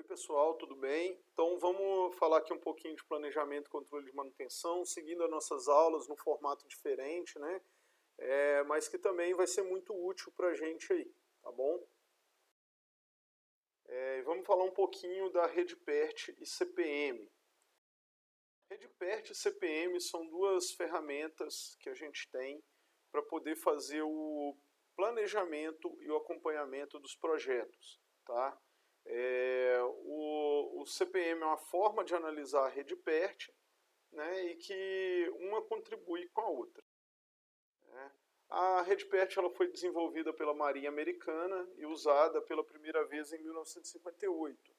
Oi pessoal, tudo bem? Então vamos falar aqui um pouquinho de planejamento e controle de manutenção, seguindo as nossas aulas num formato diferente, né? Mas que também vai ser muito útil para a gente aí, tá bom? E vamos falar um pouquinho da RedPert e CPM. RedPert e CPM são duas ferramentas que a gente tem para poder fazer o planejamento e o acompanhamento dos projetos, tá? O CPM é uma forma de analisar a RedPert, né, e que uma contribui com a outra, né? A RedPert ela foi desenvolvida pela Marinha Americana e usada pela primeira vez em 1958.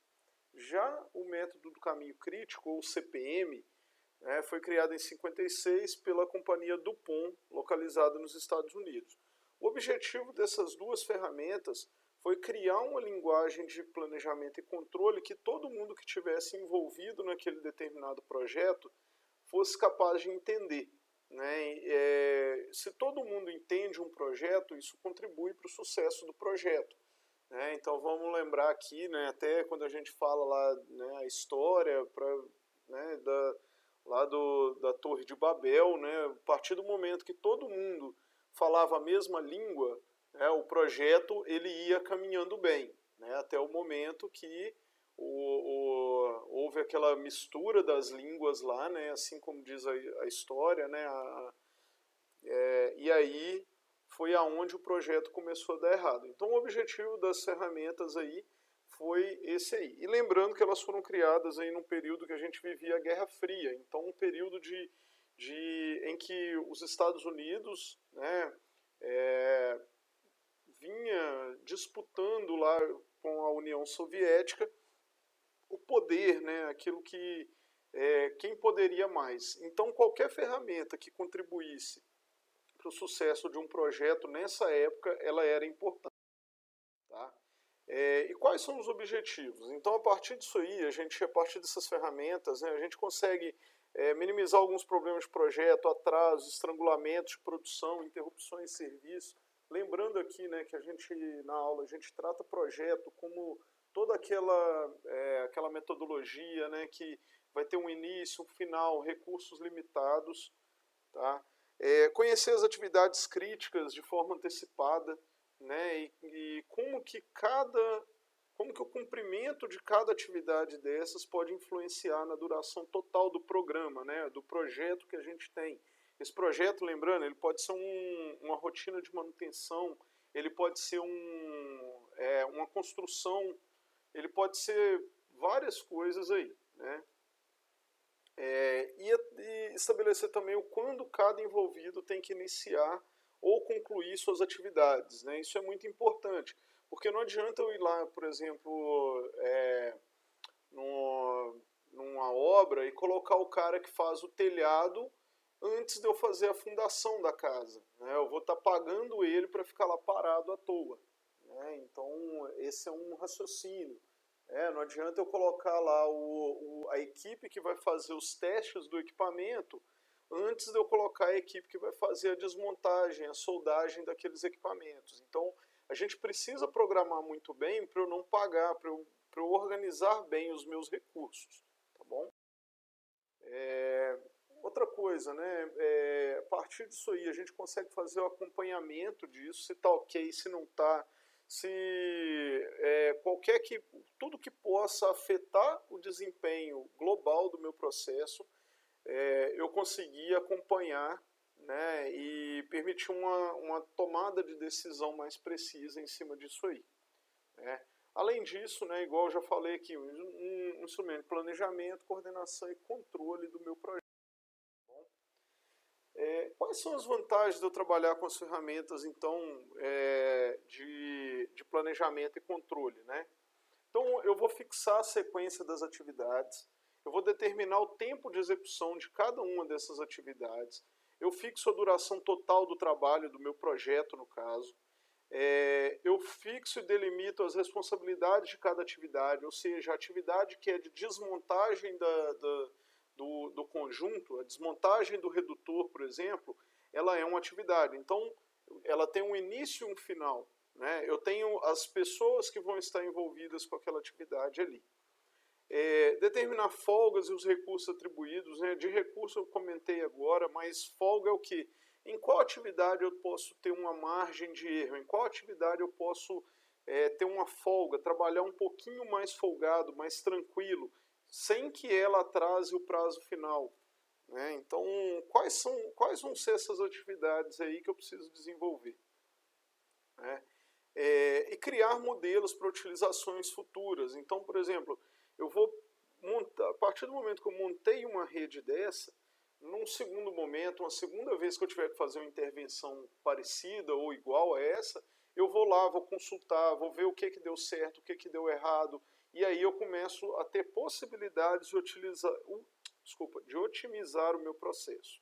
Já o método do caminho crítico, ou CPM, né, foi criado em 56 pela companhia DuPont, localizada nos Estados Unidos. O objetivo dessas duas ferramentas foi criar uma linguagem de planejamento e controle que todo mundo que estivesse envolvido naquele determinado projeto fosse capaz de entender, né? Se todo mundo entende um projeto, isso contribui para o sucesso do projeto, né? Então vamos lembrar aqui, né, até quando a gente fala lá, né, a história né, da Torre de Babel, né, a partir do momento que todo mundo falava a mesma língua, né, o projeto ele ia caminhando bem, né, até o momento que houve aquela mistura das línguas lá, né, assim como diz a história, né, e aí foi aonde o projeto começou a dar errado. Então o objetivo das ferramentas aí foi esse aí. E lembrando que elas foram criadas aí num período que a gente vivia a Guerra Fria, então um período em que os Estados Unidos, né, vinha disputando lá com a União Soviética o poder, né, aquilo que quem poderia mais. Então qualquer ferramenta que contribuísse para o sucesso de um projeto nessa época, ela era importante. Tá? E quais são os objetivos? Então, a partir disso aí, a partir dessas ferramentas, né, a gente consegue minimizar alguns problemas de projeto, atrasos, estrangulamentos de produção, interrupções de serviço. Lembrando aqui, né, que na aula, a gente trata projeto como toda aquela metodologia, né, que vai ter um início, um final, recursos limitados, tá? Conhecer as atividades críticas de forma antecipada, né? E como que o cumprimento de cada atividade dessas pode influenciar na duração total do programa, né? Do projeto que a gente tem. Esse projeto, lembrando, ele pode ser uma rotina de manutenção, ele pode ser uma construção, ele pode ser várias coisas aí, né? E estabelecer também o quando cada envolvido tem que iniciar ou concluir suas atividades, né? Isso é muito importante, porque não adianta eu ir lá, por exemplo, numa obra e colocar o cara que faz o telhado antes de eu fazer a fundação da casa, né? Eu vou estar pagando ele para ficar lá parado à toa, né? Então esse é um raciocínio. Não adianta eu colocar lá a equipe que vai fazer os testes do equipamento antes de eu colocar a equipe que vai fazer a desmontagem, a soldagem daqueles equipamentos. Então, a gente precisa programar muito bem para eu não pagar, para eu organizar bem os meus recursos, tá bom? Outra coisa, né? A partir disso aí, a gente consegue fazer o acompanhamento disso, se está ok, se não está, se tudo que possa afetar o desempenho global do meu processo, eu conseguir acompanhar, né, e permitir uma tomada de decisão mais precisa em cima disso aí, né? Além disso, né, igual eu já falei aqui, um instrumento de planejamento, coordenação e controle do meu projeto. Quais são as vantagens de eu trabalhar com as ferramentas, então, de planejamento e controle, né? Então, eu vou fixar a sequência das atividades, eu vou determinar o tempo de execução de cada uma dessas atividades, eu fixo a duração total do trabalho do meu projeto, no caso, eu fixo e delimito as responsabilidades de cada atividade, ou seja, a atividade que é de desmontagem do conjunto, a desmontagem do redutor, por exemplo, ela é uma atividade. Então, ela tem um início e um final, né? Eu tenho as pessoas que vão estar envolvidas com aquela atividade ali. Determinar folgas e os recursos atribuídos, né? De recurso eu comentei agora, mas folga é o quê? Em qual atividade eu posso ter uma margem de erro? Em qual atividade eu posso ter uma folga, trabalhar um pouquinho mais folgado, mais tranquilo, sem que ela atrase o prazo final? Né? Então, quais vão ser essas atividades aí que eu preciso desenvolver? Né? E criar modelos para utilizações futuras. Então, por exemplo, eu vou montar, a partir do momento que eu montei uma rede dessa, num segundo momento, uma segunda vez que eu tiver que fazer uma intervenção parecida ou igual a essa, eu vou lá, vou consultar, vou ver o que deu certo, o que deu errado, e aí eu começo a ter possibilidades de de otimizar o meu processo.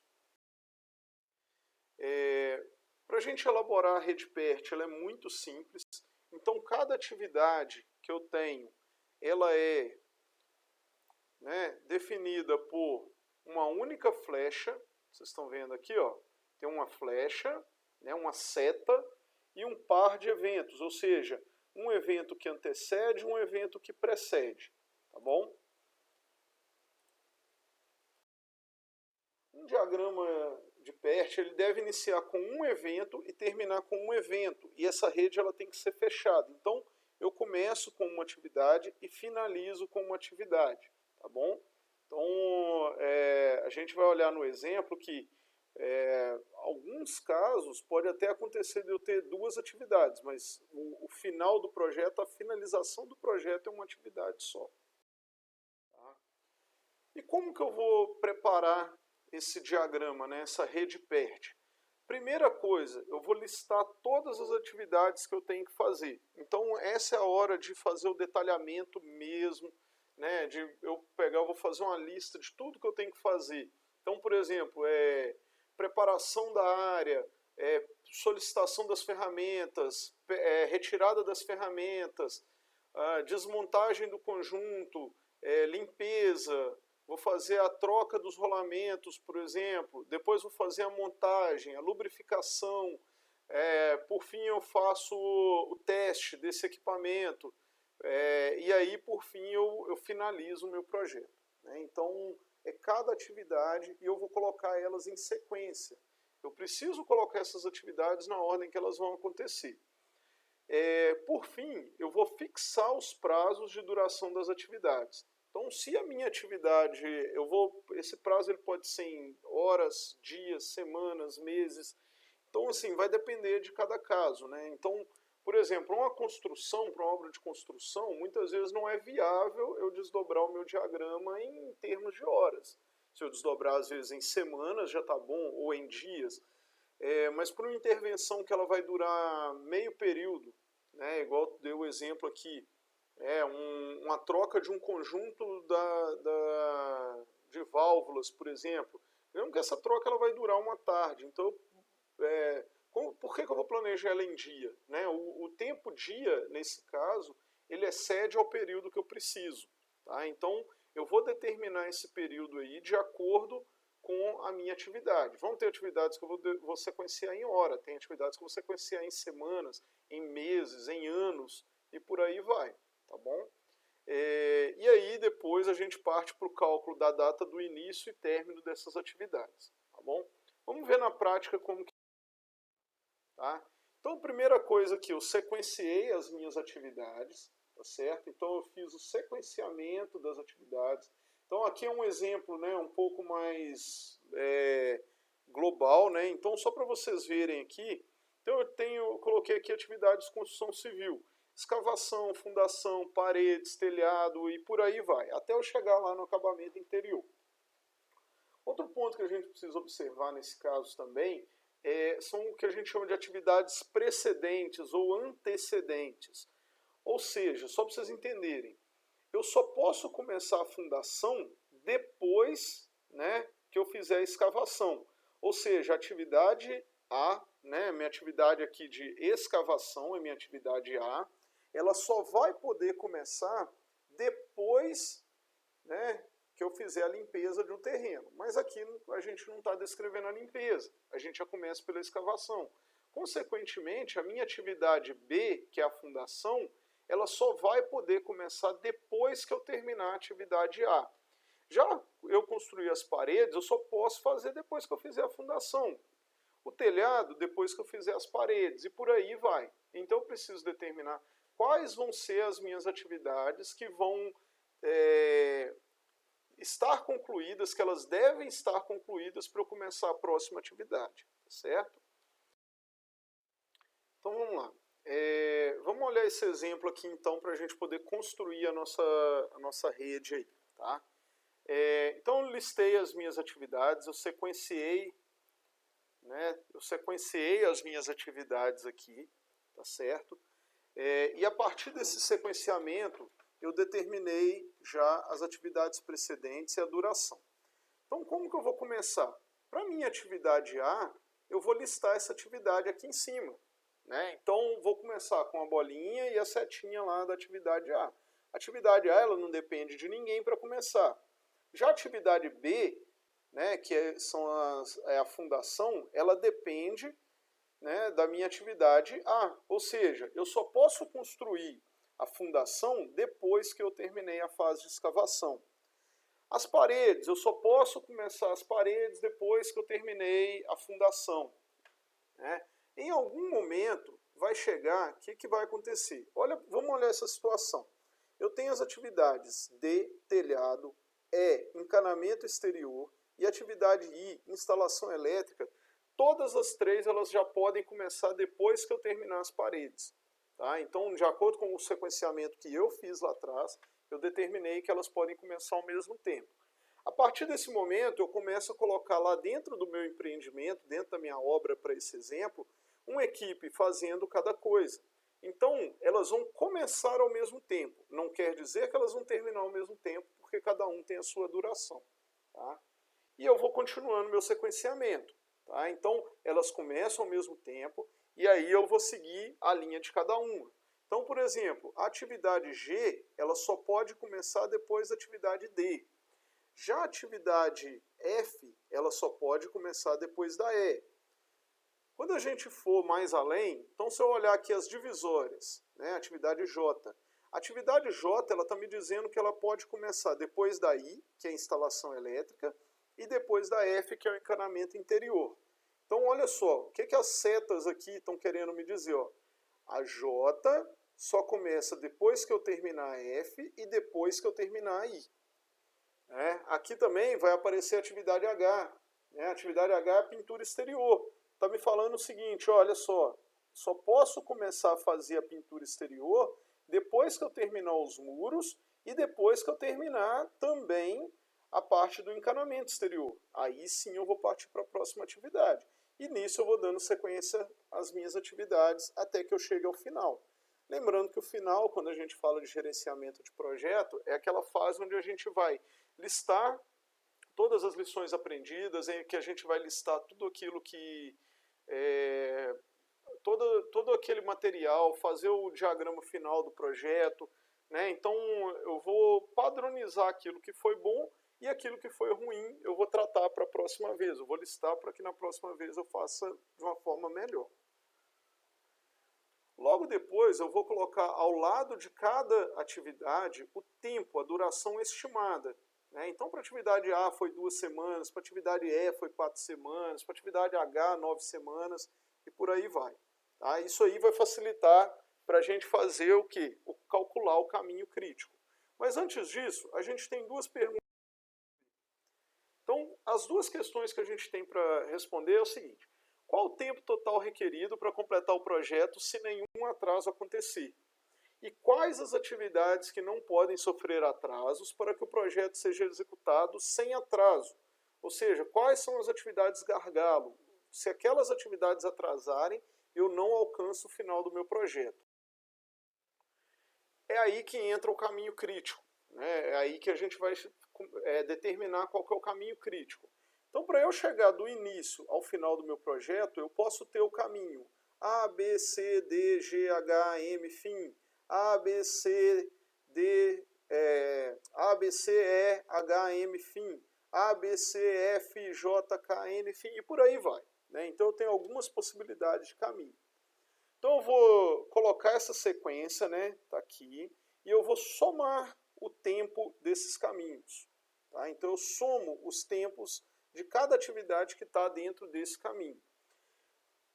Para a gente elaborar a rede PERT, ela é muito simples. Então, cada atividade que eu tenho, ela é, né, definida por uma única flecha. Vocês estão vendo aqui, ó, tem uma flecha, né, uma seta e um par de eventos, ou seja, um evento que antecede e um evento que precede, tá bom? Um diagrama de PERT, ele deve iniciar com um evento e terminar com um evento, e essa rede ela tem que ser fechada. Então, eu começo com uma atividade e finalizo com uma atividade, tá bom? Então, a gente vai olhar no exemplo que alguns casos pode até acontecer de eu ter duas atividades, mas o final do projeto, a finalização do projeto é uma atividade só. Tá? E como que eu vou preparar esse diagrama, né, essa rede PERT? Primeira coisa, eu vou listar todas as atividades que eu tenho que fazer. Então, essa é a hora de fazer o detalhamento mesmo, né, de eu vou fazer uma lista de tudo que eu tenho que fazer. Então, por exemplo, preparação da área, solicitação das ferramentas, retirada das ferramentas, desmontagem do conjunto, limpeza, vou fazer a troca dos rolamentos, por exemplo, depois vou fazer a montagem, a lubrificação, por fim eu faço o teste desse equipamento, e aí por fim eu finalizo o meu projeto. Né? Então é cada atividade e eu vou colocar elas em sequência. Eu preciso colocar essas atividades na ordem que elas vão acontecer. Por fim, eu vou fixar os prazos de duração das atividades. Então, se a minha atividade, esse prazo ele pode ser em horas, dias, semanas, meses. Então, assim, vai depender de cada caso, né? Então, por exemplo, uma construção, para uma obra de construção, muitas vezes não é viável eu desdobrar o meu diagrama em termos de horas. Se eu desdobrar, às vezes, em semanas já está bom, ou em dias. Mas para uma intervenção que ela vai durar meio período, né, igual deu o exemplo aqui, uma troca de um conjunto de válvulas, por exemplo. Lembra que essa troca ela vai durar uma tarde, então por que eu vou planejar ela em dia? Né? O tempo dia, nesse caso, ele excede ao período que eu preciso. Tá? Então, eu vou determinar esse período aí de acordo com a minha atividade. Vão ter atividades que eu vou sequenciar em hora, tem atividades que eu vou sequenciar em semanas, em meses, em anos, e por aí vai. Tá bom? E aí depois a gente parte para o cálculo da data do início e término dessas atividades. Tá bom? Vamos ver na prática como que... Tá? Então, a primeira coisa aqui, eu sequenciei as minhas atividades, tá certo? Então, eu fiz o sequenciamento das atividades. Então, aqui é um exemplo, né, um pouco mais global, né? Então, só para vocês verem aqui, então eu coloquei aqui atividades de construção civil. Escavação, fundação, paredes, telhado e por aí vai, até eu chegar lá no acabamento interior. Outro ponto que a gente precisa observar nesse caso também são o que a gente chama de atividades precedentes ou antecedentes. Ou seja, só para vocês entenderem, eu só posso começar a fundação depois, né, que eu fizer a escavação. Ou seja, a atividade A, né, minha atividade aqui de escavação é minha atividade A, ela só vai poder começar depois, né, que eu fizer a limpeza de um terreno. Mas aqui a gente não está descrevendo a limpeza, a gente já começa pela escavação. Consequentemente, a minha atividade B, que é a fundação, ela só vai poder começar depois que eu terminar a atividade A. Já eu construir as paredes, eu só posso fazer depois que eu fizer a fundação. O telhado, depois que eu fizer as paredes, e por aí vai. Então eu preciso determinar quais vão ser as minhas atividades que vão estar concluídas, que elas devem estar concluídas para eu começar a próxima atividade, certo? Então vamos lá. Vamos olhar esse exemplo aqui então para a gente poder construir a nossa rede aí, tá? Então eu listei as minhas atividades, eu sequenciei, né? Eu sequenciei as minhas atividades aqui, tá certo? E a partir desse sequenciamento eu determinei já as atividades precedentes e a duração. Então como que eu vou começar? Para a minha atividade A, eu vou listar essa atividade aqui em cima. Né? Então, vou começar com a bolinha e a setinha lá da atividade A. A atividade A ela não depende de ninguém para começar. Já a atividade B, né, que é a fundação, ela depende, né, da minha atividade A. Ou seja, eu só posso construir a fundação depois que eu terminei a fase de escavação. As paredes, eu só posso começar as paredes depois que eu terminei a fundação. Né? Em algum momento vai chegar, o que vai acontecer? Vamos olhar essa situação. Eu tenho as atividades D, telhado, E, encanamento exterior, e atividade I, instalação elétrica. Todas as três elas já podem começar depois que eu terminar as paredes. Tá? Então, de acordo com o sequenciamento que eu fiz lá atrás, eu determinei que elas podem começar ao mesmo tempo. A partir desse momento, eu começo a colocar lá dentro do meu empreendimento, dentro da minha obra, para esse exemplo, uma equipe fazendo cada coisa. Então, elas vão começar ao mesmo tempo. Não quer dizer que elas vão terminar ao mesmo tempo, porque cada um tem a sua duração. Tá? E eu vou continuando meu sequenciamento. Tá? Então, elas começam ao mesmo tempo, e aí eu vou seguir a linha de cada uma. Então, por exemplo, a atividade G, ela só pode começar depois da atividade D. Já a atividade F, ela só pode começar depois da E. Quando a gente for mais além, então se eu olhar aqui as divisórias, né, atividade J. A atividade J, ela está me dizendo que ela pode começar depois da I, que é a instalação elétrica, e depois da F, que é o encanamento interior. Então olha só, o que as setas aqui estão querendo me dizer? Ó? A J só começa depois que eu terminar a F e depois que eu terminar a I. Aqui também vai aparecer a atividade H. Né? A atividade H é a pintura exterior. Está me falando o seguinte, olha só posso começar a fazer a pintura exterior depois que eu terminar os muros e depois que eu terminar também a parte do encanamento exterior. Aí sim eu vou partir para a próxima atividade. E nisso eu vou dando sequência às minhas atividades até que eu chegue ao final. Lembrando que o final, quando a gente fala de gerenciamento de projeto, é aquela fase onde a gente vai listar todas as lições aprendidas, em que a gente vai listar tudo aquilo que... todo aquele material, fazer o diagrama final do projeto. Né? Então, eu vou padronizar aquilo que foi bom e aquilo que foi ruim eu vou tratar para a próxima vez. Eu vou listar para que na próxima vez eu faça de uma forma melhor. Logo depois, eu vou colocar ao lado de cada atividade o tempo, a duração estimada. Né? Então, para a atividade A foi 2 semanas, para a atividade E foi 4 semanas, para a atividade H 9 semanas e por aí vai. Tá? Isso aí vai facilitar para a gente fazer o quê? Calcular o caminho crítico. Mas antes disso, a gente tem duas perguntas. Então, as duas questões que a gente tem para responder é o seguinte. Qual o tempo total requerido para completar o projeto se nenhum atraso acontecer? E quais as atividades que não podem sofrer atrasos para que o projeto seja executado sem atraso? Ou seja, quais são as atividades gargalo? Se aquelas atividades atrasarem, eu não alcanço o final do meu projeto. É aí que entra o caminho crítico. Né? É aí que a gente vai determinar qual que é o caminho crítico. Então, para eu chegar do início ao final do meu projeto, eu posso ter o caminho A, B, C, D, G, H, M, fim. A, B, C, D, A, B, C, E, H, M, fim. A, B, C, F, J, K, N, fim. E por aí vai. Né? Então, eu tenho algumas possibilidades de caminho. Então eu vou colocar essa sequência, né, tá aqui, e eu vou somar o tempo desses caminhos. Tá? Então eu somo os tempos de cada atividade que está dentro desse caminho.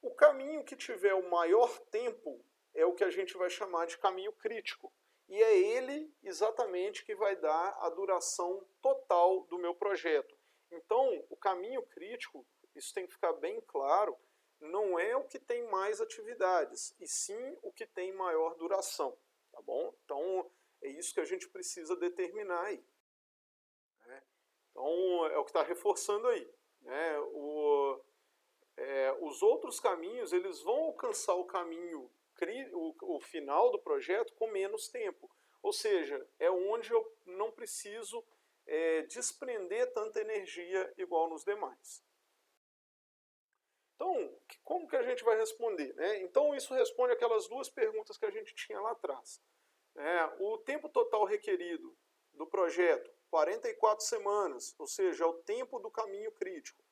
O caminho que tiver o maior tempo é o que a gente vai chamar de caminho crítico. E é ele exatamente que vai dar a duração total do meu projeto. Então, o caminho crítico, isso tem que ficar bem claro, não é o que tem mais atividades, e sim o que tem maior duração. Tá bom? Então, é isso que a gente precisa determinar aí. Né? Então, é o que está reforçando aí. Né? Os outros caminhos, eles vão alcançar o caminho, o final do projeto com menos tempo. Ou seja, é onde eu não preciso desprender tanta energia igual nos demais. Então, como que a gente vai responder? Né? Então, isso responde aquelas duas perguntas que a gente tinha lá atrás. O tempo total requerido do projeto, 44 semanas, ou seja, é o tempo do caminho crítico.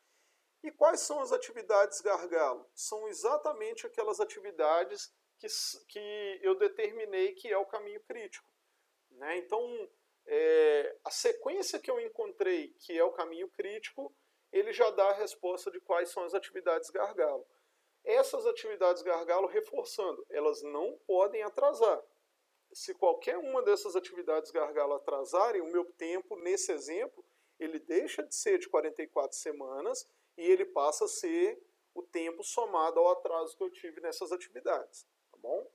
E quais são as atividades gargalo? São exatamente aquelas atividades que eu determinei que é o caminho crítico. Né? Então, a sequência que eu encontrei que é o caminho crítico, ele já dá a resposta de quais são as atividades gargalo. Essas atividades gargalo, reforçando, elas não podem atrasar. Se qualquer uma dessas atividades gargalo atrasarem, o meu tempo, nesse exemplo, ele deixa de ser de 44 semanas e ele passa a ser o tempo somado ao atraso que eu tive nessas atividades. Tá bom?